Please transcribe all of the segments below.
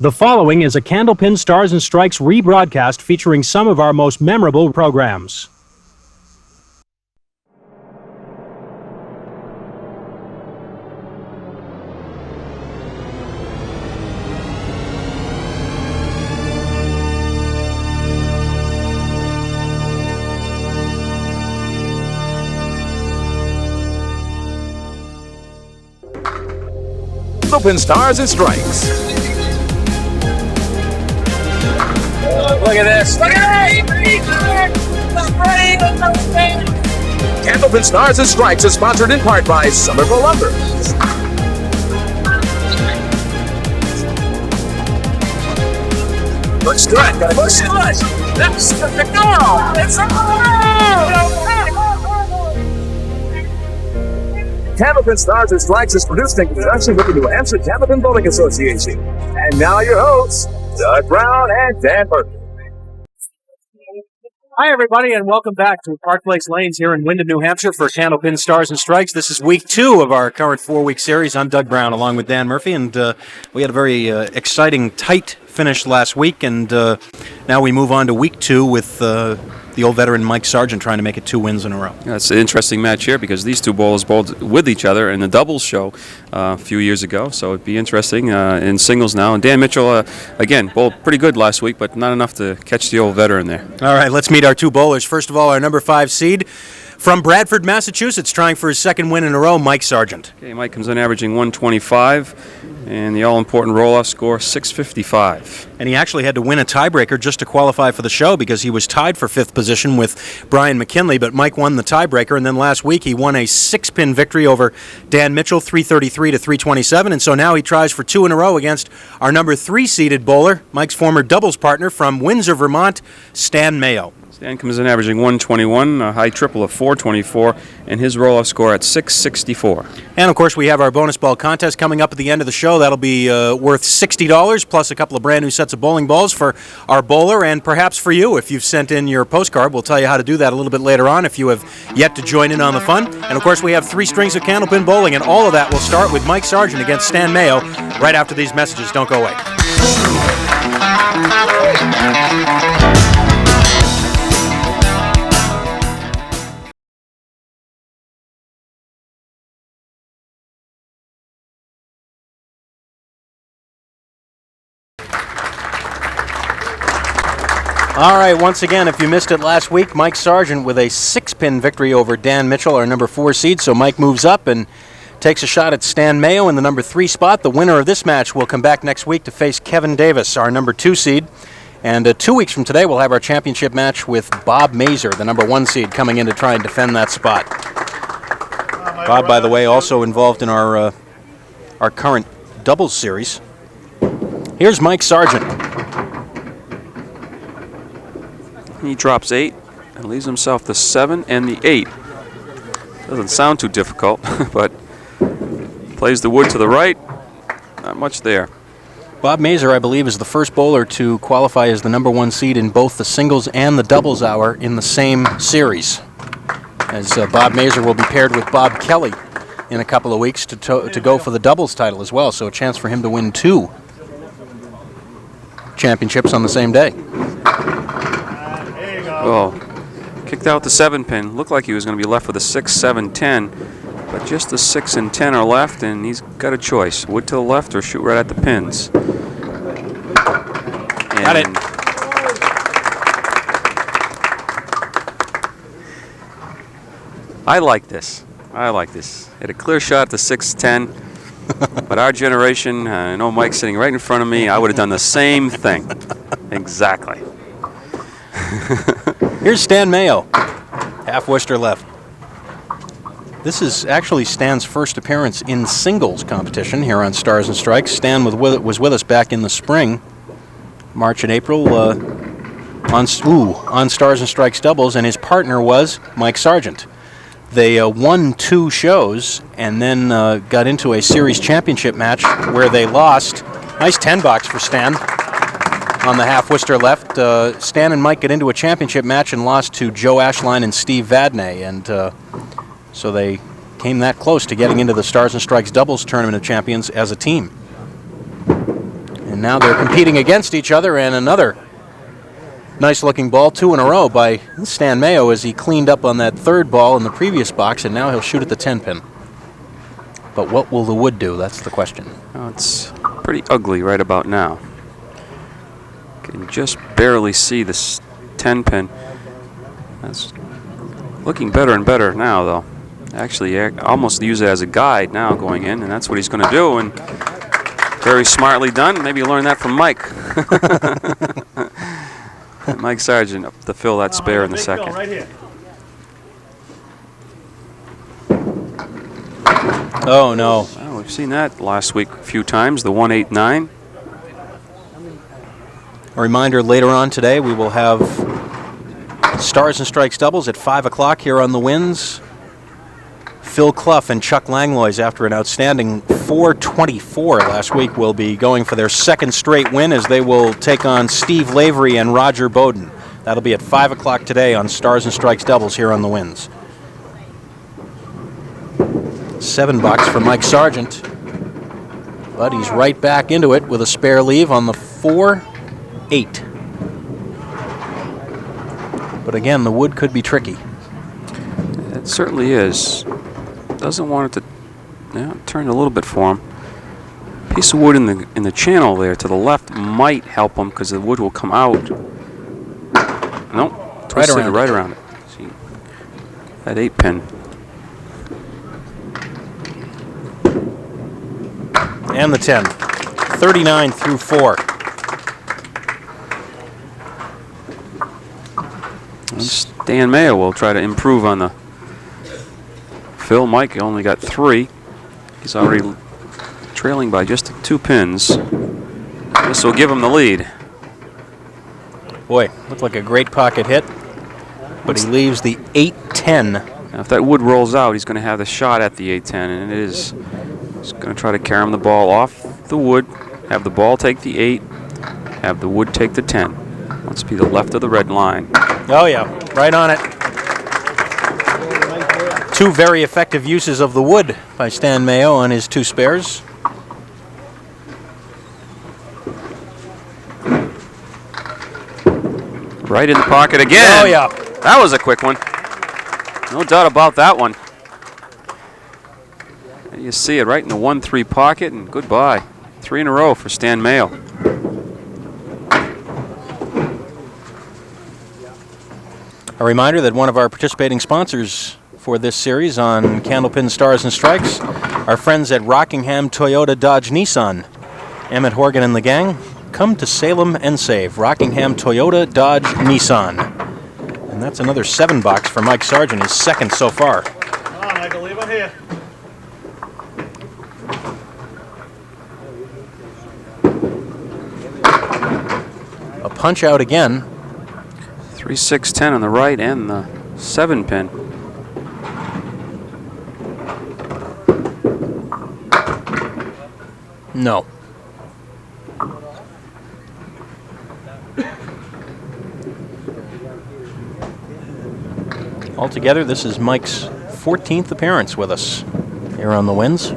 The following is a Candlepin Stars and Strikes rebroadcast featuring some of our most memorable programs. Candlepin Stars and Strikes. Look at this. Look at Candlepin Stars and Strikes is sponsored in part by Somerville Lumber. Look strut. Look strut. That's the goal. It's a goal. Candlepin Stars and Strikes is produced in conjunction with the New Hampshire Candlepin Bowling Association. And now your hosts, Doug Brown and Dan Murphy. Hi, everybody, and welcome back to Park Place Lanes here in Windham, New Hampshire for Candlepin Stars and Strikes. This is week 2 of our current 4-week series. I'm Doug Brown along with Dan Murphy, and we had a very exciting, tight finish last week, and now we move on to week 2 with the old veteran Mike Sargent trying to make it 2 wins in a row. Yeah, it's an interesting match here because these two bowlers bowled with each other in the doubles show a few years ago, so it'd be interesting in singles now. And Dan Mitchell, again, bowled pretty good last week, but not enough to catch the old veteran there. All right, let's meet our two bowlers. First of all, our number 5 seed from Bradford, Massachusetts, trying for his 2nd win in a row, Mike Sargent. Okay, Mike comes in averaging 125, and the all-important roll-off score 655. And he actually had to win a tiebreaker just to qualify for the show because he was tied for 5th position with Brian McKinley, but Mike won the tiebreaker, and then last week he won a 6-pin victory over Dan Mitchell, 333 to 327, and so now he tries for 2 in a row against our number 3 seeded bowler, Mike's former doubles partner from Windsor, Vermont, Stan Mayo. Stan comes in averaging 121, a high triple of 424, and his roll-off score at 664. And, of course, we have our bonus ball contest coming up at the end of the show. That'll be worth $60, plus a couple of brand new sets of bowling balls for our bowler and perhaps for you if you've sent in your postcard. We'll tell you how to do that a little bit later on if you have yet to join in on the fun. And, of course, we have 3 strings of Candlepin bowling, and all of that will start with Mike Sargent against Stan Mayo right after these messages. Don't go away. All right, once again, if you missed it last week, Mike Sargent with a 6-pin victory over Dan Mitchell, our number 4 seed. So Mike moves up and takes a shot at Stan Mayo in the number 3 spot. The winner of this match will come back next week to face Kevin Davis, our number 2 seed. And 2 weeks from today, we'll have our championship match with Bob Mazer, the number 1 seed, coming in to try and defend that spot. Bob, by the way, also involved in our current doubles series. Here's Mike Sargent. He drops 8 and leaves himself the 7 and the 8. Doesn't sound too difficult, but plays the wood to the right. Not much there. Bob Mazer, I believe, is the first bowler to qualify as the number 1 seed in both the singles and the doubles hour in the same series. As Bob Mazer will be paired with Bob Kelly in a couple of weeks to go for the doubles title as well, so a chance for him to win 2 championships on the same day. Oh, kicked out the 7-pin. Looked like he was going to be left with a 6, 7, 10. But just the 6 and 10 are left, and he's got a choice. Wood to the left or shoot right at the pins. Got it. I like this. Hit a clear shot at the 6, 10. But our generation, I know Mike's sitting right in front of me, I would have done the same thing. Exactly. Here's Stan Mayo, half Worcester left. This is actually Stan's first appearance in singles competition here on Stars and Strikes. Stan was with us back in the spring, March and April, on Stars and Strikes doubles, and his partner was Mike Sargent. They won 2 shows and then got into a series championship match where they lost. Nice $10 for Stan. On the half Worcester left, Stan and Mike get into a championship match and lost to Joe Ashline and Steve Vadney, and so they came that close to getting into the Stars and Strikes doubles tournament of champions as a team. And And now they're competing against each other, and another nice-looking ball, 2 in a row by Stan Mayo as he cleaned up on that third ball in the previous box, and now he'll shoot at the 10-pin. But what will the wood do? That's the question. Oh, it's pretty ugly right about now. Can just barely see this 10-pin. That's looking better and better now, though. Actually, I almost use it as a guide now going in, and that's what he's going to do. And very smartly done. Maybe learn that from Mike. Mike Sargent up to fill that spare in the second. Right here. Oh, no. Well, we've seen that last week a few times, the 1-8-9. A reminder, later on today, we will have Stars and Strikes doubles at 5 o'clock here on the Winds. Phil Clough and Chuck Langlois, after an outstanding 424 last week, will be going for their second straight win as they will take on Steve Lavery and Roger Bowden. That'll be at 5 o'clock today on Stars and Strikes doubles here on the Winds. $7 for Mike Sargent, but he's right back into it with a spare leave on the 4-8. But again, the wood could be tricky. It certainly is. Doesn't want it to turn a little bit for him. Piece of wood in the channel there to the left might help him because the wood will come out. Nope, twisted right around it. See, that 8-pin. And the 10. 39 through 4. And Stan Mayo will try to improve on the Phil. Mike only got 3. He's already trailing by just 2 pins. This will give him the lead. Boy, looked like a great pocket hit, but he leaves the 8-10. Now, if that wood rolls out, he's going to have the shot at the 8-10, and it is. He's going to try to carry the ball off the wood, have the ball take the 8, have the wood take the 10. Let's be the left of the red line. Oh yeah, right on it. 2 very effective uses of the wood by Stan Mayo on his 2 spares. Right in the pocket again. Oh yeah. That was a quick one. No doubt about that one. And you see it right in the 1-3 pocket, and goodbye. 3 in a row for Stan Mayo. A reminder that one of our participating sponsors for this series on Candlepin Stars and Strikes, our friends at Rockingham Toyota Dodge Nissan. Emmett Horgan and the gang, come to Salem and save. Rockingham Toyota Dodge Nissan. And that's another $7 for Mike Sargent, his second so far. Come on, Michael, leave him here. A punch out again. 3-6-10 on the right and the 7-pin. No. Altogether, this is Mike's 14th appearance with us here on the Winds.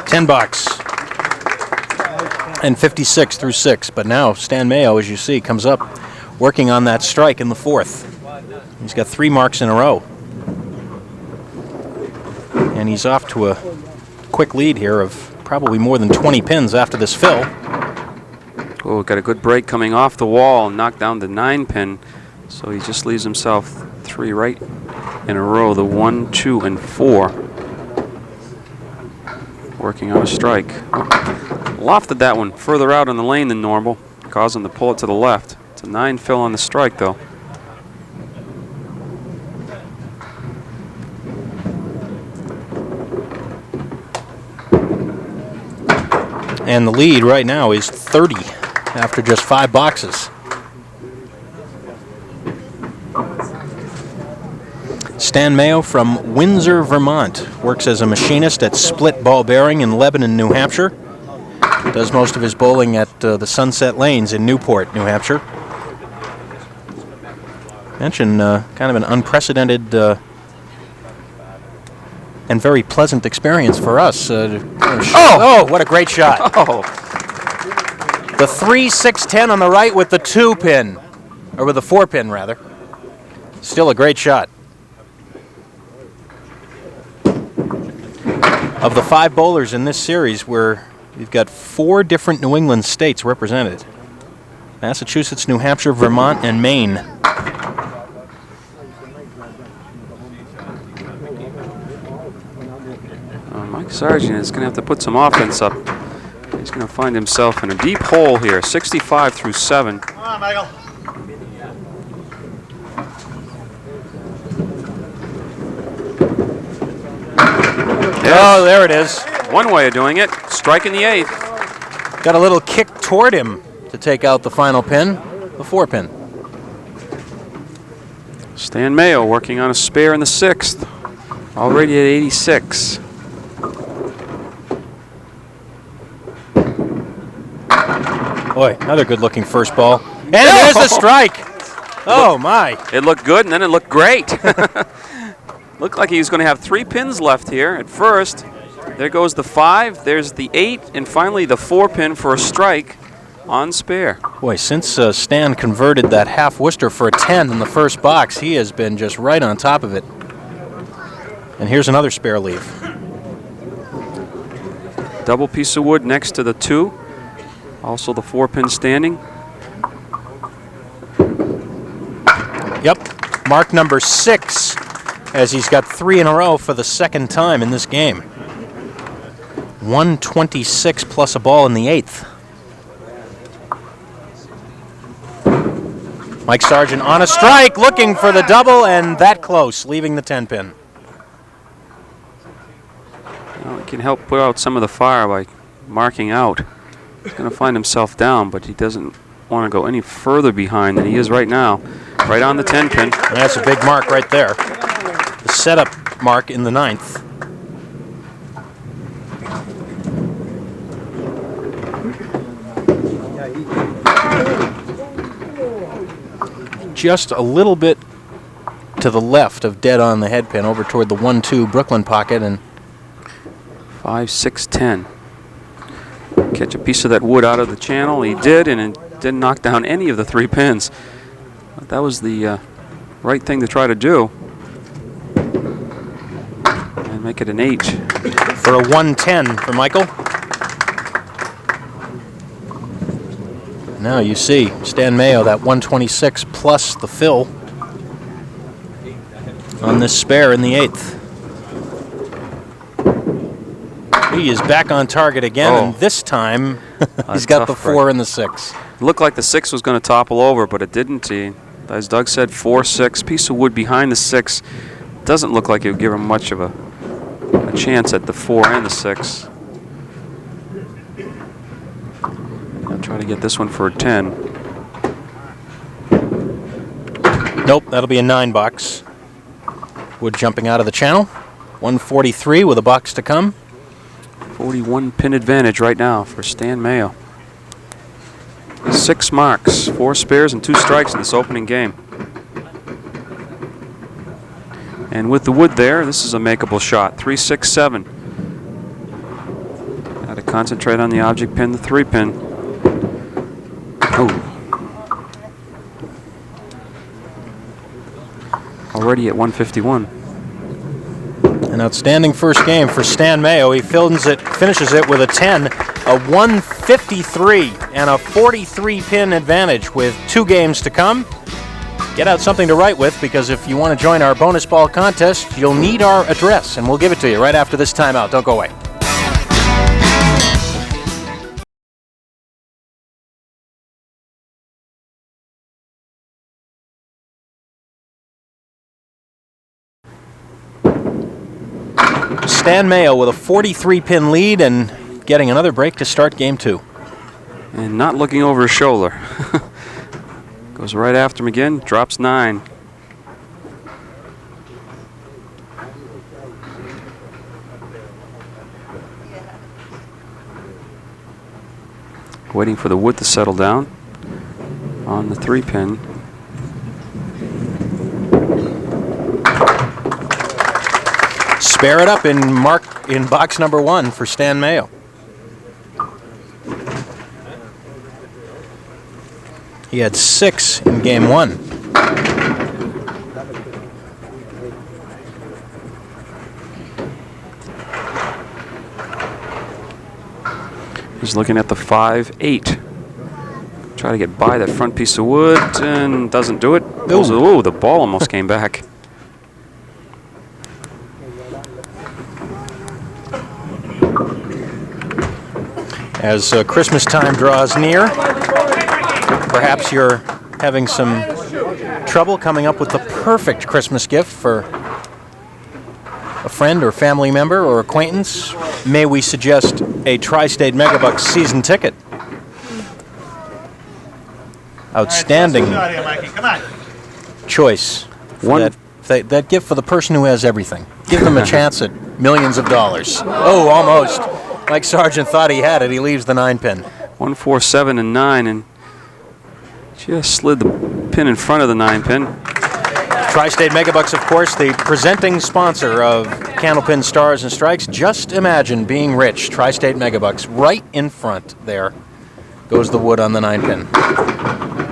$10 and 56 through 6. But now Stan Mayo, as you see, comes up working on that strike in the 4th. He's got 3 marks in a row. And he's off to a quick lead here of probably more than 20 pins after this fill. Oh, got a good break coming off the wall and knocked down the 9-pin. So he just leaves himself 3 right in a row, the 1, 2, and 4. Working on a strike. Lofted that one further out on the lane than normal, causing him to pull it to the left. It's a 9 fill on the strike, though. And the lead right now is 30 after just 5 boxes. Stan Mayo from Windsor, Vermont, works as a machinist at Split Ball Bearing in Lebanon, New Hampshire. Does most of his bowling at the Sunset Lanes in Newport, New Hampshire. Mention kind of an unprecedented and very pleasant experience for us. What a great shot. Oh, The 3-6-10 on the right with the 2-pin, or with the 4-pin rather. Still a great shot. Of the 5 bowlers in this series, we've got 4 different New England states represented. Massachusetts, New Hampshire, Vermont, and Maine. Mike Sargent is going to have to put some offense up. He's going to find himself in a deep hole here, 65 through 7. Come on, Michael. Yes. Oh, there it is. One way of doing it, striking the 8th. Got a little kick toward him to take out the final pin, the 4-pin. Stan Mayo working on a spare in the 6th, already at 86. Boy, another good-looking first ball. And there's the strike. Oh, my. It looked good, and then it looked great. Looked like he was going to have 3 pins left here at first. There goes the 5, there's the 8, and finally the 4-pin for a strike on spare. Boy, since Stan converted that half Worcester for a 10 in the first box, he has been just right on top of it. And here's another spare leave. Double piece of wood next to the 2. Also the 4-pin standing. Yep, mark number 6, as he's got 3 in a row for the second time in this game. 126 plus a ball in the 8th. Mike Sargent on a strike, looking for the double, and that close, leaving the 10-pin. Well, he can help put out some of the fire by marking out. He's going to find himself down, but he doesn't want to go any further behind than he is right now. Right on the 10-pin. That's a big mark right there. The setup mark in the 9th. Just a little bit to the left of dead on the head pin, over toward the 1-2 Brooklyn pocket, and 5, 6, 10. Catch a piece of that wood out of the channel. He did, and it didn't knock down any of the 3 pins. But that was the right thing to try to do. And make it an 8. for a 110 for Michael. Now you see Stan Mayo, that 126 plus the fill on this spare in the 8th. He is back on target again, and this time he's got the 4 and the 6. It looked like the 6 was going to topple over, but it didn't. As Doug said, 4-6, piece of wood behind the 6. Doesn't look like it would give him much of a chance at the 4 and the 6. I'll try to get this one for a 10. Nope, that'll be a 9 box. Wood jumping out of the channel. 143 with a box to come. 41 pin advantage right now for Stan Mayo. 6 marks, 4 spares and 2 strikes in this opening game. And with the wood there, this is a makeable shot. 3, 6, 7. Got to concentrate on the object pin, the 3 pin. Oh. Already at 151. An outstanding first game for Stan Mayo. He finishes it with a 10, a 153, and a 43 pin advantage with 2 games to come. Get out something to write with, because if you want to join our bonus ball contest, you'll need our address, and we'll give it to you right after this timeout. Don't go away. Stan Mayo with a 43-pin lead and getting another break to start game 2. And not looking over his shoulder. Goes right after him again, drops 9. Waiting for the wood to settle down on the 3 pin. Spare it up in box number 1 for Stan Mayo. He had 6 in game 1. He's looking at the 5-8. Try to get by that front piece of wood and doesn't do it. Oh, the ball almost came back. As Christmas time draws near, perhaps you're having some trouble coming up with the perfect Christmas gift for a friend or family member or acquaintance. May we suggest a Tri-State Megabucks season ticket? Outstanding choice. That gift for the person who has everything. Give them a chance at millions of dollars. Oh, almost. Mike Sargent thought he had it. He leaves the 9-pin. 1, 4, 7, and 9, and just slid the pin in front of the 9-pin. Tri-State Megabucks, of course, the presenting sponsor of Candlepin Stars and Strikes. Just imagine being rich. Tri-State Megabucks right in front there. Goes the wood on the 9-pin.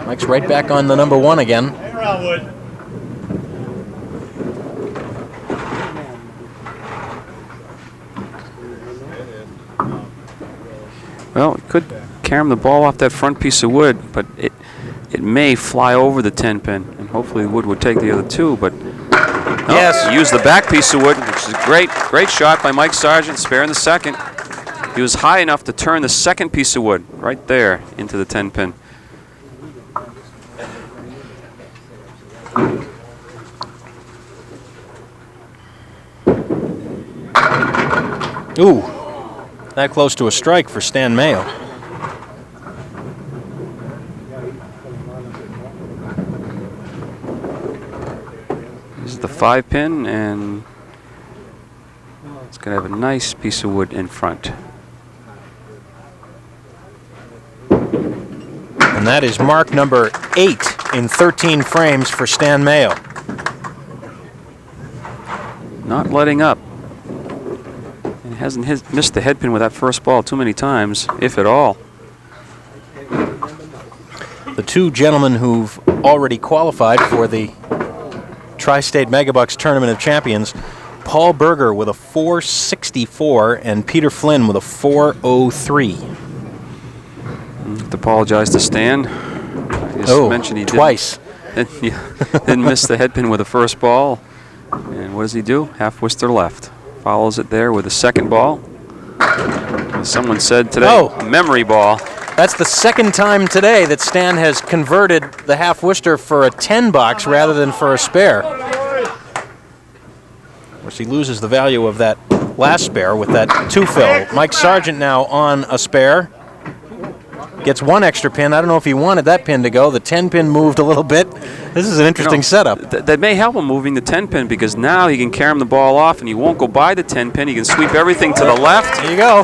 Mike's right back on the number 1 again. Hang around, Wood. Well, it could carom the ball off that front piece of wood, but it may fly over the 10-pin, and hopefully the wood would take the other 2, but yes, use the back piece of wood, which is a great shot by Mike Sargent, sparing the second. He was high enough to turn the second piece of wood right there into the 10-pin. Ooh, that close to a strike for Stan Mayo. This is the 5-pin, and it's going to have a nice piece of wood in front. And that is mark number 8 in 13 frames for Stan Mayo. Not letting up. And hasn't missed the headpin with that first ball too many times, if at all. The 2 gentlemen who've already qualified for the Tri-State Megabucks Tournament of Champions, Paul Berger with a 464 and Peter Flynn with a 403. I have to apologize to Stan. I just mentioned he twice. Didn't miss the headpin with the first ball. And what does he do? Half whister left. Follows it there with the second ball. As someone said today, memory ball. That's the second time today that Stan has converted the half Worcester for a 10 box rather than for a spare. Of course, he loses the value of that last spare with that 2 fill. Mike Sargent now on a spare. Gets 1 extra pin. I don't know if he wanted that pin to go. The 10-pin moved a little bit. This is an interesting setup. That may help him moving the 10-pin because now he can carom the ball off and he won't go by the 10-pin. He can sweep everything to the left. There you go.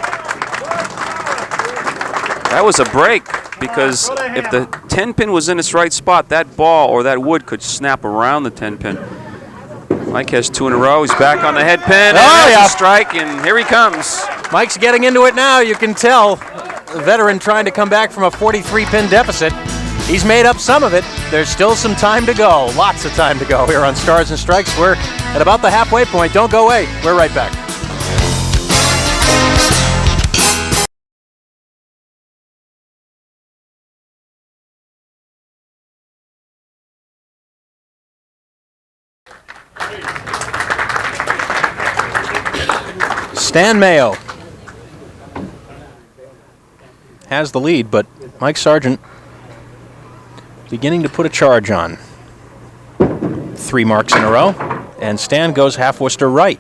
That was a break because if the 10-pin was in its right spot, that ball or that wood could snap around the 10-pin. Mike has 2 in a row. He's back on the head pin. And a strike, and here he comes. Mike's getting into it now. You can tell. The veteran trying to come back from a 43-pin deficit. He's made up some of it. There's still some time to go. Lots of time to go here on Stars and Strikes. We're at about the halfway point. Don't go away. We're right back. Stan Mayo has the lead, but Mike Sargent beginning to put a charge on. 3 marks in a row, and Stan goes half Worcester right.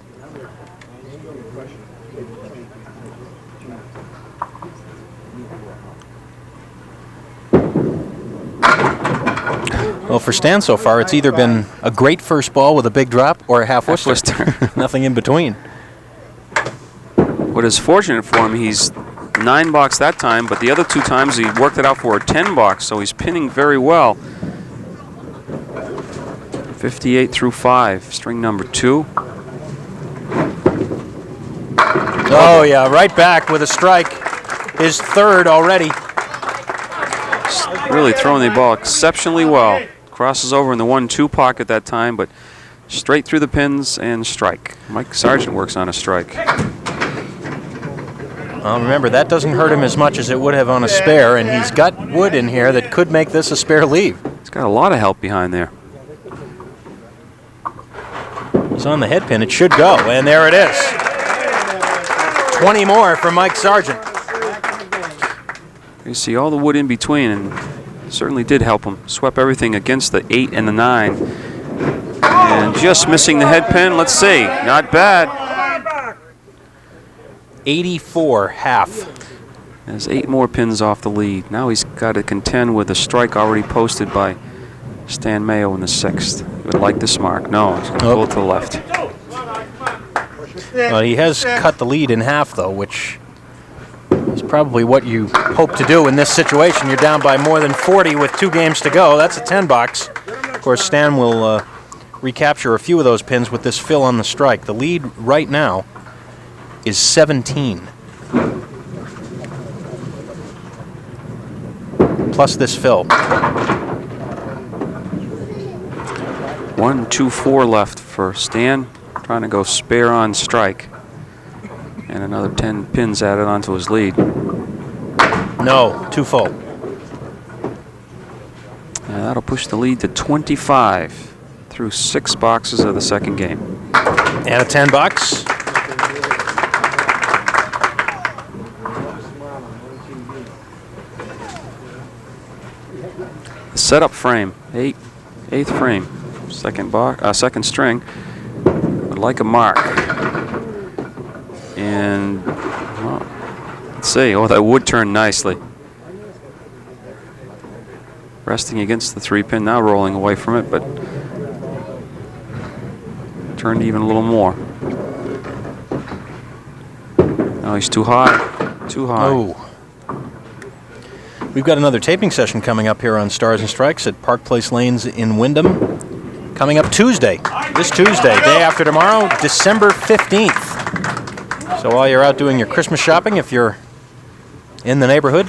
Well, for Stan so far, it's either been a great first ball with a big drop or a half Worcester. Nothing in between. What is fortunate for him, he's 9 box that time, but the other 2 times he worked it out for a 10 box, so he's pinning very well. 58 through 5, string number 2. Oh, yeah, right back with a strike. His third already. Really throwing the ball exceptionally well. Crosses over in the 1-2 pocket that time, but straight through the pins and strike. Mike Sargent works on a strike. Well, remember, that doesn't hurt him as much as it would have on a spare, and he's got wood in here that could make this a spare leave. He's got a lot of help behind there. He's on the head pin. It should go, and there it is. 20 more for Mike Sargent. You see all the wood in between, and certainly did help him. Swept everything against the 8 and the 9. And just missing the head pin. Let's see. Not bad. 84 half. There's 8 more pins off the lead. Now he's got to contend with a strike already posted by Stan Mayo in the 6th. He would like this mark. No, he's going to pull it to the left. Well, he has cut the lead in half, though, which is probably what you hope to do in this situation. You're down by more than 40 with 2 games to go. That's a 10 box. Of course, Stan will recapture a few of those pins with this fill on the strike. The lead right now is 17. Plus this fill. 1, 2, 4 left for Stan. Trying to go spare on strike. And another 10 pins added onto his lead. No, too full. And that'll push the lead to 25 through 6 boxes of the second game. And a 10 box. The setup frame, 8th frame, second string. Would like a mark. And well, let's see. Oh, that would turn nicely. Resting against the 3-pin, now rolling away from it, but turned even a little more. No, he's too high. Too high. Oh. We've got another taping session coming up here on Stars and Strikes at Park Place Lanes in Windham. Coming up Tuesday, this Tuesday, day after tomorrow, December 15th. So while you're out doing your Christmas shopping, if you're in the neighborhood,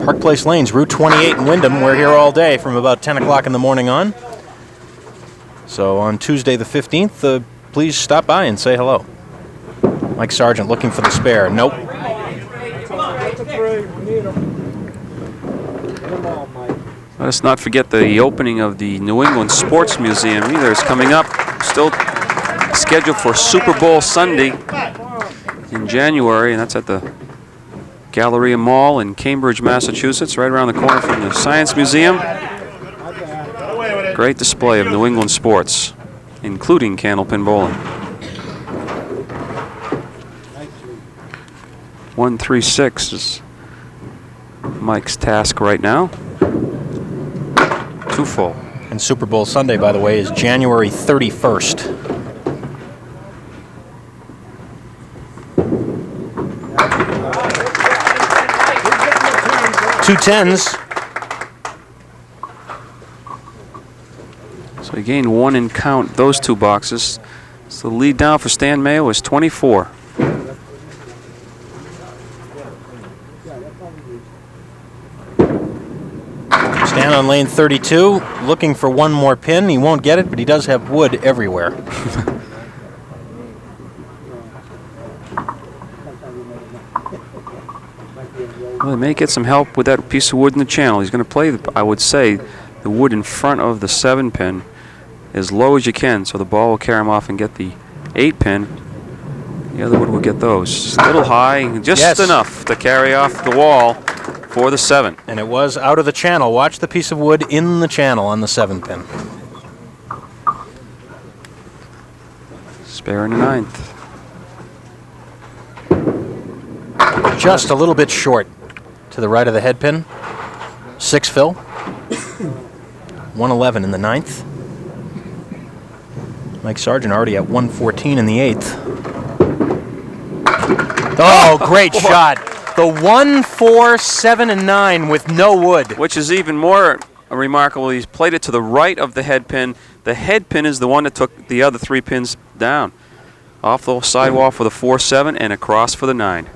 Park Place Lanes, Route 28 in Windham. We're here all day from about 10 o'clock in the morning on. So on Tuesday the 15th, please stop by and say hello. Mike Sargent looking for the spare. Nope. Let us not forget the opening of the New England Sports Museum either is coming up. Still scheduled for Super Bowl Sunday in January, and that's at the Galleria Mall in Cambridge, Massachusetts, right around the corner from the Science Museum. Great display of New England sports, including Candlepin bowling. 136 is Mike's task right now. 2 full. And Super Bowl Sunday, by the way, is January 31st. Two 10s. So he gained 1 in count those 2 boxes. So the lead down for Stan Mayo is 24. Stan on lane 32, looking for 1 more pin. He won't get it, but he does have wood everywhere. Well, he may get some help with that piece of wood in the channel. He's going to play, I would say, the wood in front of the 7-pin as low as you can, so the ball will carry him off and get the 8-pin. The other wood will get those. Just a little high, just enough to carry off the wall for the 7. And it was out of the channel. Watch the piece of wood in the channel on the 7-pin. Spare in the 9th. Just a little bit short to the right of the head pin. 6 fill. 111 in the 9th. Mike Sargent already at 114 in the 8th. Oh, great shot. The 1, 4, 7, and 9 with no wood. Which is even more remarkable. He's played it to the right of the head pin. The head pin is the one that took the other 3 pins down. Off the sidewall for the 4-7 and across for the 9.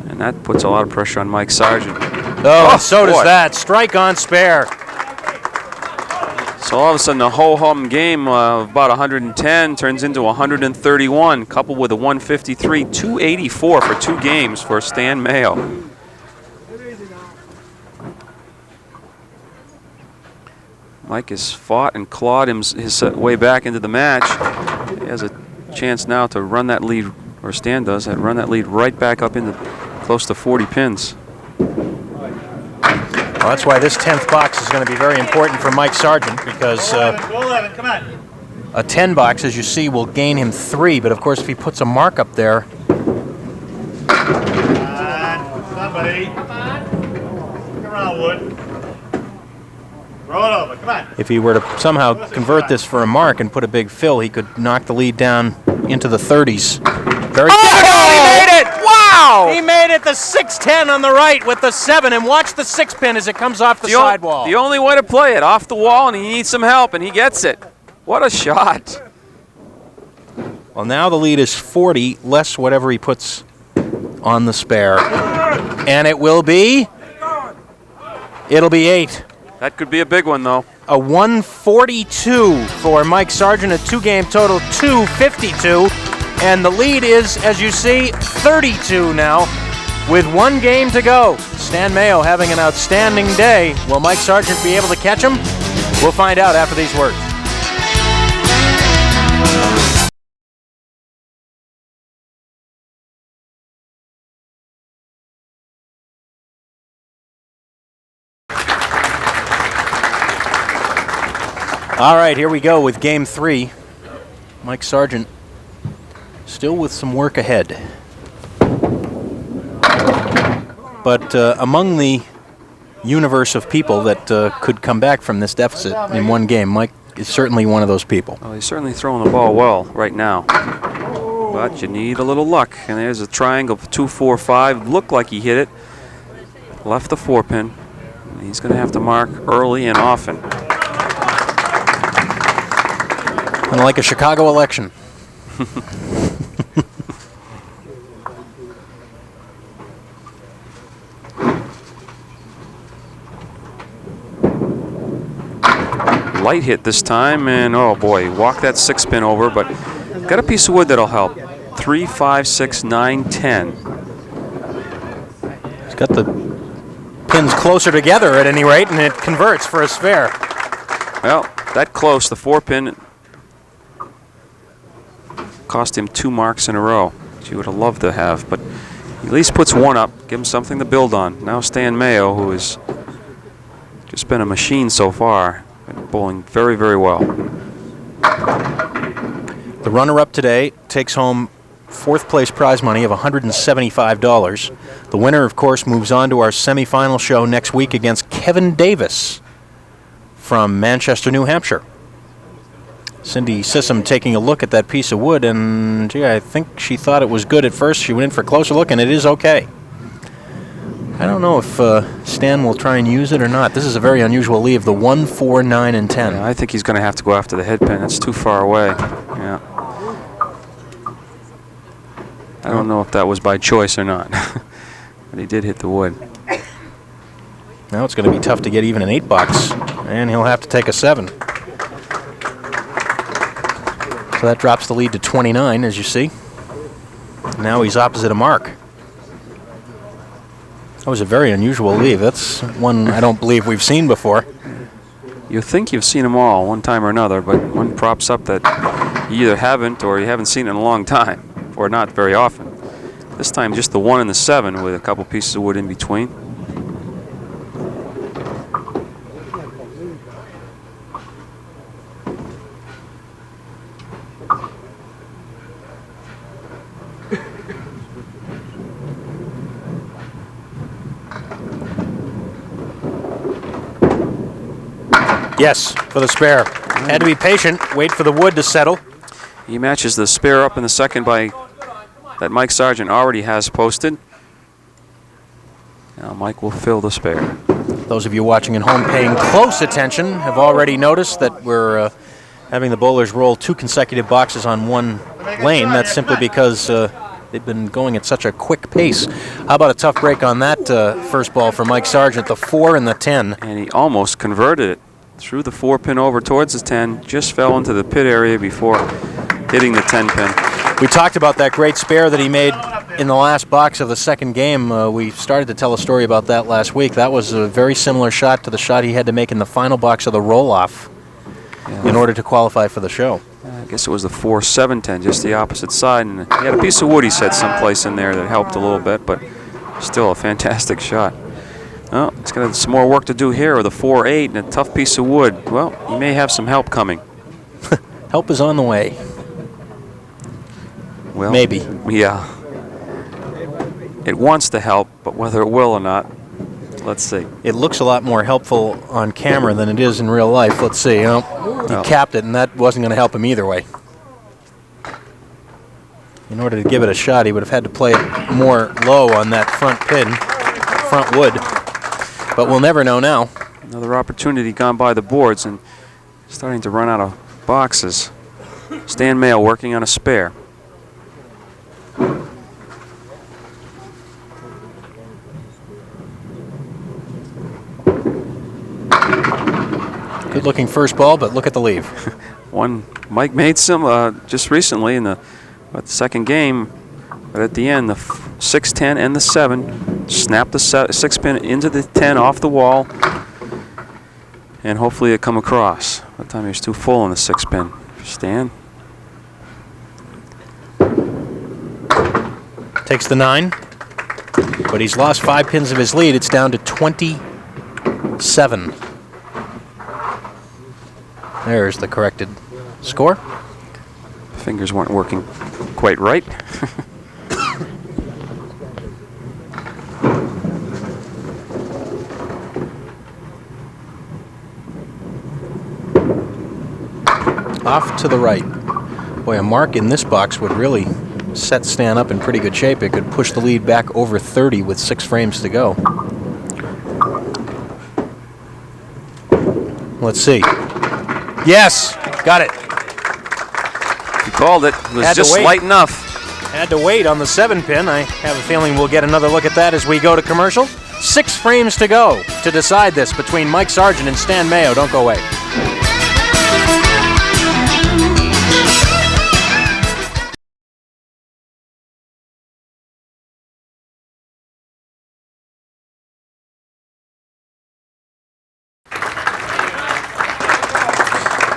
And that puts a lot of pressure on Mike Sargent. Oh, so does boy. that. Strike on spare. So all of a sudden, the ho-hum game of about 110 turns into 131, coupled with a 153, 284 for 2 games for Stan Mayo. Mike has fought and clawed his way back into the match. He has a chance now to run that lead, or Stan does, and run that lead right back up into close to 40 pins. Well, that's why this 10th box is going to be very important for Mike Sargent, because 11, come on. a 10 box, as you see, will gain him 3. But of course, if he puts a mark up there, Come on, somebody. Come on, Wood. Roll it over, come on. if he were to somehow convert this for a mark and put a big fill, he could knock the lead down into the 30s. Very He made it! Wow! He made it, the 6-10 on the right with the 7, and watch the 6 pin as it comes off the sidewall. The only way to play it, off the wall, and he needs some help, and he gets it. What a shot. Well, now the lead is 40, less whatever he puts on the spare. And it will be? It'll be 8. That could be a big one, though. A 142 for Mike Sargent, a 2-game total, 252. And the lead is, as you see, 32 now, with 1 game to go. Stan Mayo having an outstanding day. Will Mike Sargent be able to catch him? We'll find out after these words. All right, here we go with game 3. Mike Sargent still with some work ahead. But among the universe of people that could come back from this deficit in 1 game, Mike is certainly one of those people. Well, he's certainly throwing the ball well right now. But you need a little luck. And there's a triangle of 2, 4, 5. Looked like he hit it. Left the 4-pin. He's going to have to mark early and often. And like a Chicago election. Light hit this time, and oh boy, walked that 6-pin over, but got a piece of wood that'll help. 3, 5, 6, 9, 10. He's got the pins closer together at any rate, and it converts for a spare. Well, that close, the 4-pin cost him 2 marks in a row, which he would have loved to have, but he at least puts 1 up, give him something to build on. Now Stan Mayo, who has just been a machine so far, been bowling very, very well. The runner-up today takes home 4th place prize money of $175. The winner, of course, moves on to our semifinal show next week against Kevin Davis from Manchester, New Hampshire. Cindy Sissom taking a look at that piece of wood, and gee, I think she thought it was good at first. She went in for a closer look, and it is okay. I don't know if Stan will try and use it or not. This is a very unusual leave, the 1, 4, 9, and 10. Yeah, I think he's going to have to go after the head pin. It's too far away. Yeah. I don't know if that was by choice or not, but he did hit the wood. Now it's going to be tough to get even an 8 box, and he'll have to take a 7. So that drops the lead to 29, as you see. Now he's opposite a mark. That was a very unusual leave. That's one I don't believe we've seen before. You think you've seen them all one time or another, but one props up that you either haven't or you haven't seen it in a long time, or not very often. This time just the 1 and the 7 with a couple pieces of wood in between. Yes, for the spare. Had to be patient, wait for the wood to settle. He matches the spare up in the second by that Mike Sargent already has posted. Now Mike will fill the spare. Those of you watching at home paying close attention have already noticed that we're having the bowlers roll 2 consecutive boxes on one lane. That's simply because they've been going at such a quick pace. How about a tough break on that first ball for Mike Sargent, the 4 and the 10. And he almost converted it. Threw the 4-pin over towards the 10, just fell into the pit area before hitting the 10-pin. We talked about that great spare that he made in the last box of the second game. We started to tell a story about that last week. That was a very similar shot to the shot he had to make in the final box of the roll-off in order to qualify for the show. I guess it was the 4-7-10, just the opposite side. And he had a piece of wood, he said, someplace in there that helped a little bit, but still a fantastic shot. Oh, he's got some more work to do here with a 4-8 and a tough piece of wood. Well, he may have some help coming. Help is on the way. Well, maybe. Yeah. It wants to help, but whether it will or not, let's see. It looks a lot more helpful on camera than it is in real life. Let's see. He capped it, and that wasn't going to help him either way. In order to give it a shot, he would have had to play it more low on that front pin, front wood. But we'll never know now. Another opportunity gone by the boards and starting to run out of boxes. Stan Mayo working on a spare. Good looking first ball, but look at the leave. One Mike made some just recently in the second game, but at the end, the 6-10 and the 7 snapped the 6-pin into the 10 off the wall, and hopefully it come across. By the time he was too full on the 6-pin. Stan. Takes the 9, but he's lost 5 pins of his lead. It's down to 27. There's the corrected score. Fingers weren't working quite right. Off to the right. Boy, a mark in this box would really set Stan up in pretty good shape. It could push the lead back over 30 with 6 frames to go. Let's see. Yes, got it. He called it. It was Had to just wait. light enough. Had to wait on the 7-pin. I have a feeling we'll get another look at that as we go to commercial. 6 frames to go to decide this between Mike Sargent and Stan Mayo. Don't go away.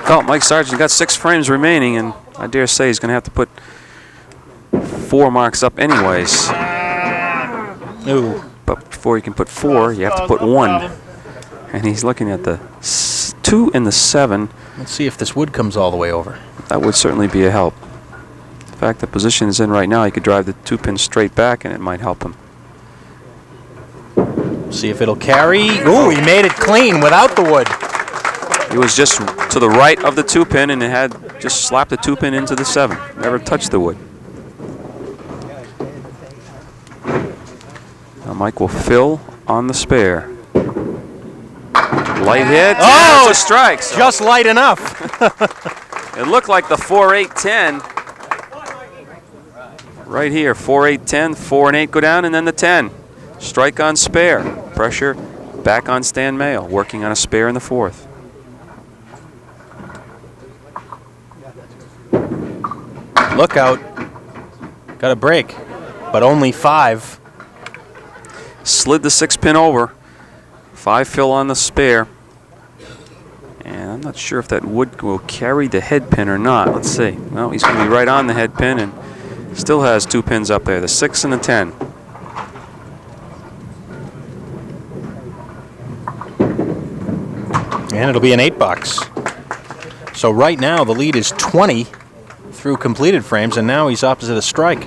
Well, Mike Sargent got 6 frames remaining, and I dare say he's going to have to put 4 marks up anyways. Ooh. But before you can put 4, you have to put 1. And he's looking at the 2 and the 7. Let's see if this wood comes all the way over. That would certainly be a help. The fact the position is in right now, he could drive the 2-pin straight back, and it might help him. See if it'll carry. Ooh, he made it clean without the wood. He was just to the right of the 2-pin, and it had just slapped the 2-pin into the 7. Never touched the wood. Now Mike will fill on the spare. Light hit. Oh, it's a strike. So just light enough. it looked like the 4-8-10. Right here, 4-8-10, 4 and 8 go down, and then the 10. Strike on spare. Pressure back on Stan Mayo, working on a spare in the 4th. Look out. Got a break, but only 5. Slid the 6-pin over. 5 fill on the spare. And I'm not sure if that wood will carry the head pin or not. Let's see. Well, he's going to be right on the head pin and still has 2 pins up there, the 6 and the 10. And it'll be an 8 box. So right now the lead is 20 through completed frames, and now he's opposite a strike.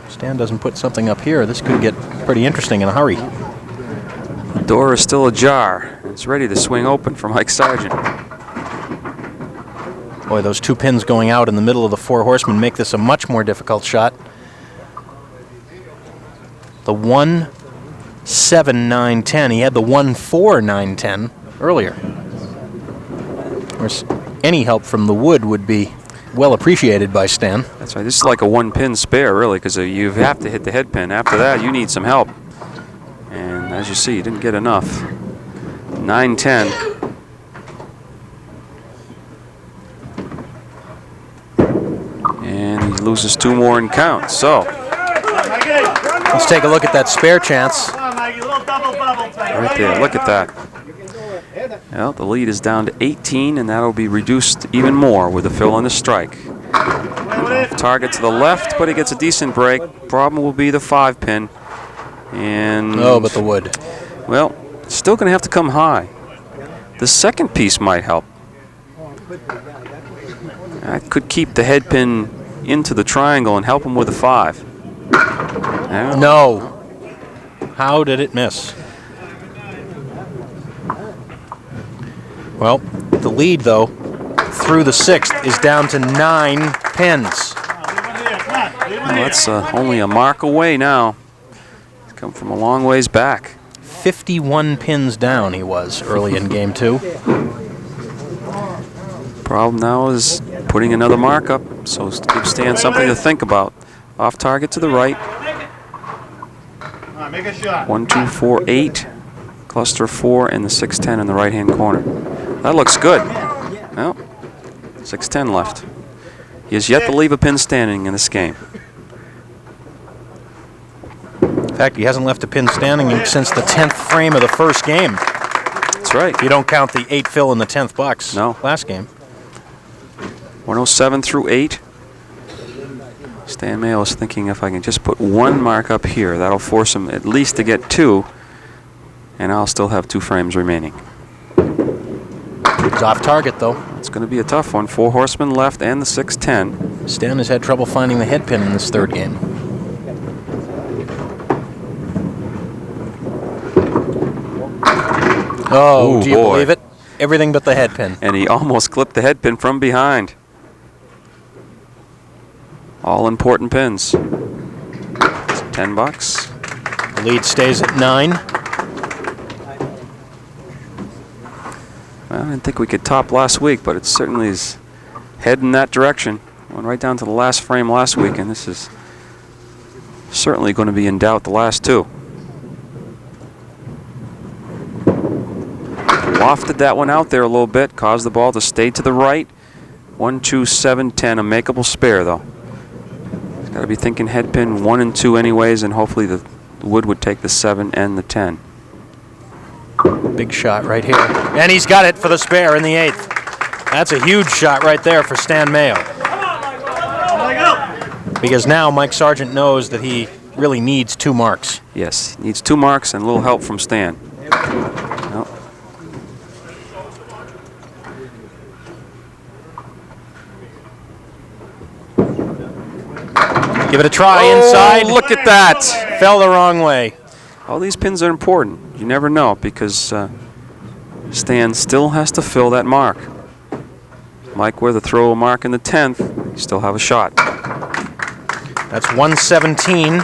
Stan doesn't put something up here. This could get pretty interesting in a hurry. The door is still ajar. It's ready to swing open for Mike Sargent. Boy, those 2 pins going out in the middle of the 4 horsemen make this a much more difficult shot. The 1-7-9-10. He had the 1-4-9-10 earlier. Of course, any help from the wood would be well appreciated by Stan. That's right. This is like a 1-pin spare, really, because you have to hit the head pin. After that, you need some help. And as you see, you didn't get enough. 9-10. And he loses 2 more and counts. So, let's take a look at that spare chance. Come on, Mikey, little double bubble time. right there, look at that. Well, the lead is down to 18, and that'll be reduced even more with the fill and the strike. Target to the left, but he gets a decent break. Problem will be the 5-pin. And oh, but the wood. Well, still going to have to come high. The second piece might help. That could keep the head pin into the triangle and help him with the 5. No. How did it miss? Well, the lead, though, through the 6th is down to 9 pins. Well, that's only a mark away now. He's come from a long ways back. 51 pins down he was early in game 2. Problem now is putting another mark up, so give Stan something to think about. Off target to the right. All right, make a shot. 1, 2, 4, 8. Cluster 4 and the 6-10 in the right-hand corner. That looks good. Well, 6-10 left. He has yet to leave a pin standing in this game. In fact, he hasn't left a pin standing since the 10th frame of the first game. That's right. You don't count the 8 fill in the 10th box. No. Last game. 107 through 8. Stan Mayo is thinking if I can just put 1 mark up here, that'll force him at least to get 2, and I'll still have 2 frames remaining. He's off target, though. It's going to be a tough one. 4 horsemen left and the 6-10. Stan has had trouble finding the head pin in this 3rd game. Oh, Ooh, do you boy. believe it? Everything but the head pin. And he almost clipped the head pin from behind. All important pins. It's $10. The lead stays at 9. Well, I didn't think we could top last week, but it certainly is heading that direction. Went right down to the last frame last week, and this is certainly going to be in doubt the last 2. Lofted that one out there a little bit, caused the ball to stay to the right. 1, 2, 7, 10, a makeable spare though. He's got to be thinking head pin 1 and 2 anyways, and hopefully the wood would take the 7 and the 10. Big shot right here. And he's got it for the spare in the 8th. That's a huge shot right there for Stan Mayo. Because now Mike Sargent knows that he really needs 2 marks. Yes, he needs 2 marks and a little help from Stan. Nope. Give it a try inside. Look at that. Fell the wrong way. All these pins are important. You never know because Stan still has to fill that mark. Mike were to throw a mark in the 10th, you still have a shot. That's 117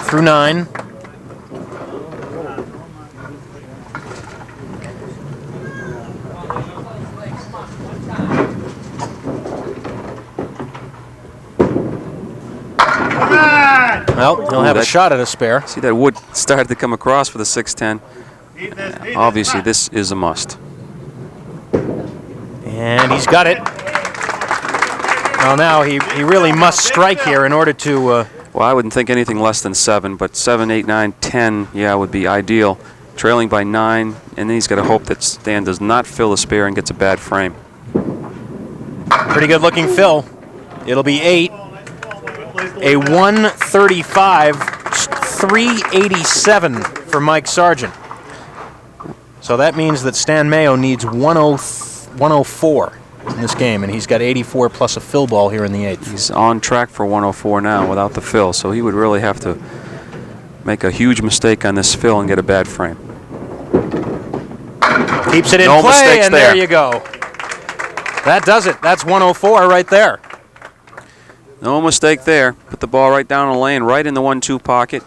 through 9. Well, he'll have a shot at a spare. See that wood started to come across for the 6-10. Obviously, this is a must. And he's got it. Well, now he really must strike here in order to... Well, I wouldn't think anything less than 7, but 7, 8, 9, 10, yeah, would be ideal. Trailing by 9, and then he's got to hope that Stan does not fill the spare and gets a bad frame. Pretty good looking fill. It'll be 8. A 135, 387 for Mike Sargent. So that means that Stan Mayo needs 104 in this game, and he's got 84 plus a fill ball here in the 8th. He's on track for 104 now without the fill, so he would really have to make a huge mistake on this fill and get a bad frame. Keeps it in No play, mistakes and there. there you go. That does it. That's 104 right there. No mistake there. Put the ball right down the lane, right in the 1-2 pocket.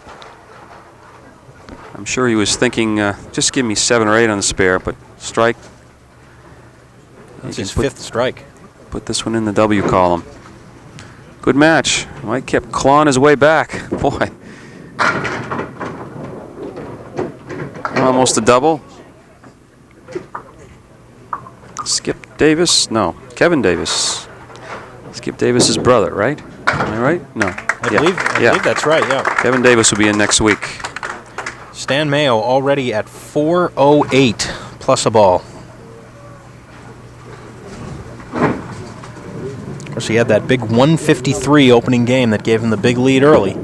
I'm sure he was thinking, just give me 7 or 8 on the spare, but strike. That's his fifth strike. Put this one in the W column. Good match. Mike kept clawing his way back. Boy. Almost a double. Skip Davis? No. Kevin Davis. Skip Davis's brother, right? Am I right? No. I believe that's right, yeah. Kevin Davis will be in next week. Stan Mayo already at 408 plus a ball. Of course, he had that big 153 opening game that gave him the big lead early.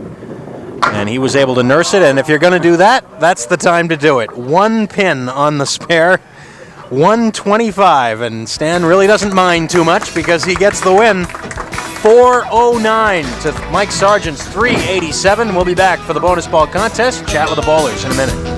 And he was able to nurse it, and if you're going to do that, that's the time to do it. One pin on the spare, 125, and Stan really doesn't mind too much because he gets the win. 409 to Mike Sargent's 387. We'll be back for the bonus ball contest. Chat with the bowlers in a minute.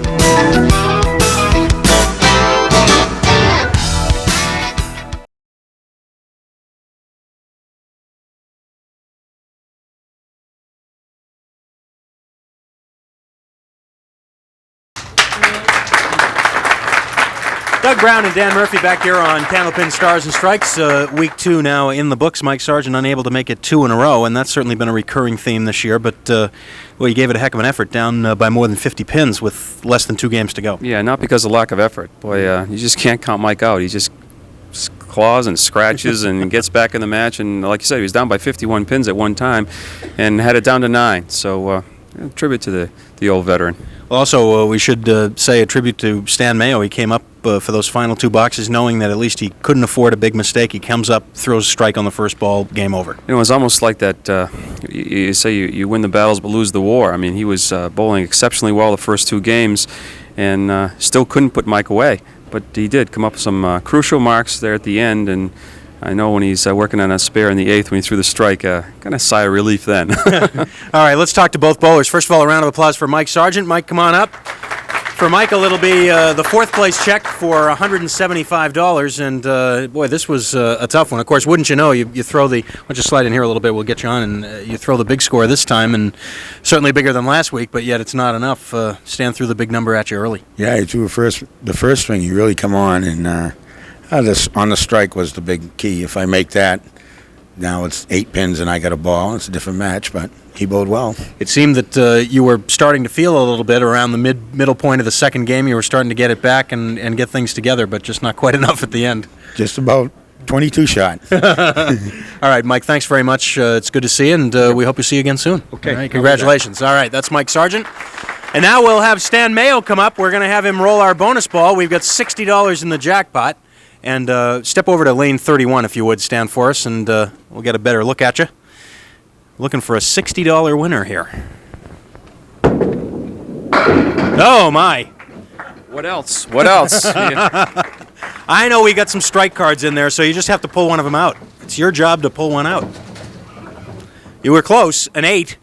Doug Brown and Dan Murphy back here on Candlepin Stars and Strikes. Week 2 now in the books. Mike Sargent unable to make it 2 in a row, and that's certainly been a recurring theme this year. But, well, he gave it a heck of an effort, down by more than 50 pins with less than 2 games to go. Yeah, not because of lack of effort. Boy, you just can't count Mike out. He just claws and scratches and gets back in the match. And like you said, he was down by 51 pins at one time and had it down to 9. So, tribute to the old veteran. Also, we should say a tribute to Stan Mayo. He came up for those final 2 boxes knowing that at least he couldn't afford a big mistake. He comes up, throws a strike on the first ball, game over. You know, it's almost like that, you say you win the battles but lose the war. I mean, he was bowling exceptionally well the first 2 games and still couldn't put Mike away. But he did come up with some crucial marks there at the end, and I know when he's working on a spare in the 8th when he threw the strike, kind of sigh of relief then. All right, let's talk to both bowlers. First of all, a round of applause for Mike Sargent. Mike, come on up. For Michael, it'll be the 4th place check for $175, and boy, this was a tough one. Of course, wouldn't you know, you throw the, why don't you slide in here a little bit, we'll get you on, and you throw the big score this time, and certainly bigger than last week, but yet it's not enough. Stan threw the big number at you early. Yeah, he threw the first string, he really come on, and on the strike was the big key. If I make that, now it's 8 pins and I got a ball. It's a different match, but he bowled well. It seemed that you were starting to feel a little bit around the middle point of the second game. You were starting to get it back and get things together, but just not quite enough at the end. Just about 22 shot. All right, Mike, thanks very much. It's good to see you, and we hope to see you again soon. Okay. All right, congratulations. All right, that's Mike Sargent. And now we'll have Stan Mayo come up. We're going to have him roll our bonus ball. We've got $60 in the jackpot. And step over to lane 31, if you would, Stan, for us, and we'll get a better look at you. Looking for a $60 winner here. Oh, my. What else? What else? I know we got some strike cards in there, so you just have to pull one of them out. It's your job to pull one out. You were close, an 8.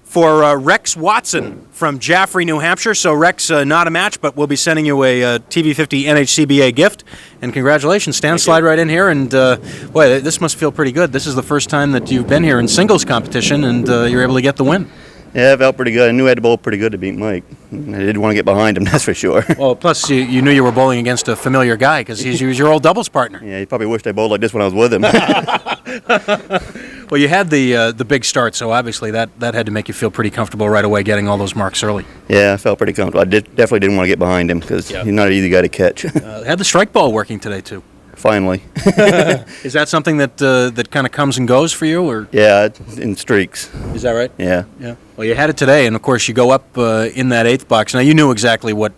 For Rex Watson from Jaffrey, New Hampshire. So, Rex, not a match, but we'll be sending you a TV50 NHCBA gift. And congratulations, Stan. Slide right in here. And, boy, this must feel pretty good. This is the first time that you've been here in singles competition, and you're able to get the win. Yeah, it felt pretty good. I knew I had to bowl pretty good to beat Mike. I didn't want to get behind him, that's for sure. Well, plus you knew you were bowling against a familiar guy because he was your old doubles partner. Yeah, he probably wished I bowled like this when I was with him. Well, you had the big start, so obviously that had to make you feel pretty comfortable right away getting all those marks early. Yeah, I felt pretty comfortable. I definitely didn't want to get behind him because he's not an easy guy to catch. Had the strike ball working today, too. Finally. Is that something that kind of comes and goes for you, or? Yeah, in streaks. Is that right? Yeah. Yeah. Well, you had it today, and of course you go up in that 8th box. Now you knew exactly what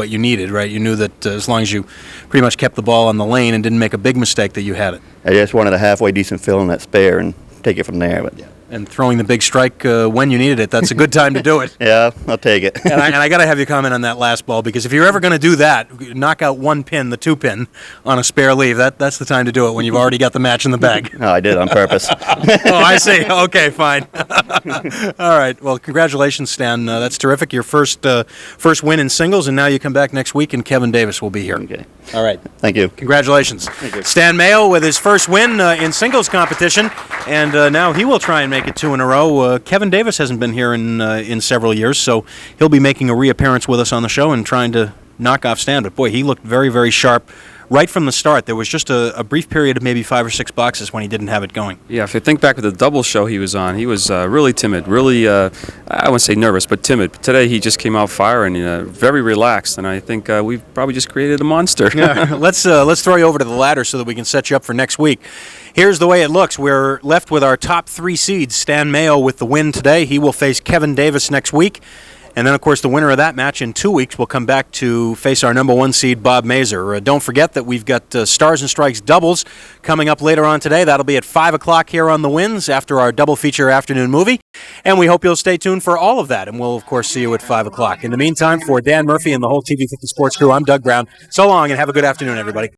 you needed, right? You knew that as long as you pretty much kept the ball on the lane and didn't make a big mistake, that you had it. I just wanted a halfway decent fill in that spare and take it from there. But yeah. And throwing the big strike when you needed it, that's a good time to do it. Yeah, I'll take it. and I got to have you comment on that last ball, because if you're ever going to do that, knock out one pin, the 2-pin, on a spare leave, that's the time to do it when you've already got the match in the bag. No, I did on purpose. Oh, I see. Okay, fine. All right. Well, congratulations, Stan. That's terrific. Your first win in singles, and now you come back next week, and Kevin Davis will be here. Okay. All right. Thank you. Congratulations. Thank you. Stan Mayo with his first win in singles competition, and now he will try and make it 2 in a row. Kevin Davis hasn't been here in several years, so he'll be making a reappearance with us on the show and trying to knock off Stan. But boy, he looked very, very sharp right from the start. There was just a brief period of maybe 5 or 6 boxes when he didn't have it going. Yeah, if you think back to the double show he was on, he was really timid, really, I wouldn't say nervous, but timid. But today he just came out firing, very relaxed, and I think we've probably just created a monster. Let's throw you over to the ladder so that we can set you up for next week. Here's the way it looks. We're left with our top 3 seeds. Stan Mayo with the win today. He will face Kevin Davis next week. And then, of course, the winner of that match in 2 weeks will come back to face our number 1 seed, Bob Mazer. Don't forget that we've got Stars and Strikes doubles coming up later on today. That'll be at 5 o'clock here on the Winds after our double feature afternoon movie. And we hope you'll stay tuned for all of that. And we'll, of course, see you at 5 o'clock. In the meantime, for Dan Murphy and the whole TV50 Sports crew, I'm Doug Brown. So long and have a good afternoon, everybody.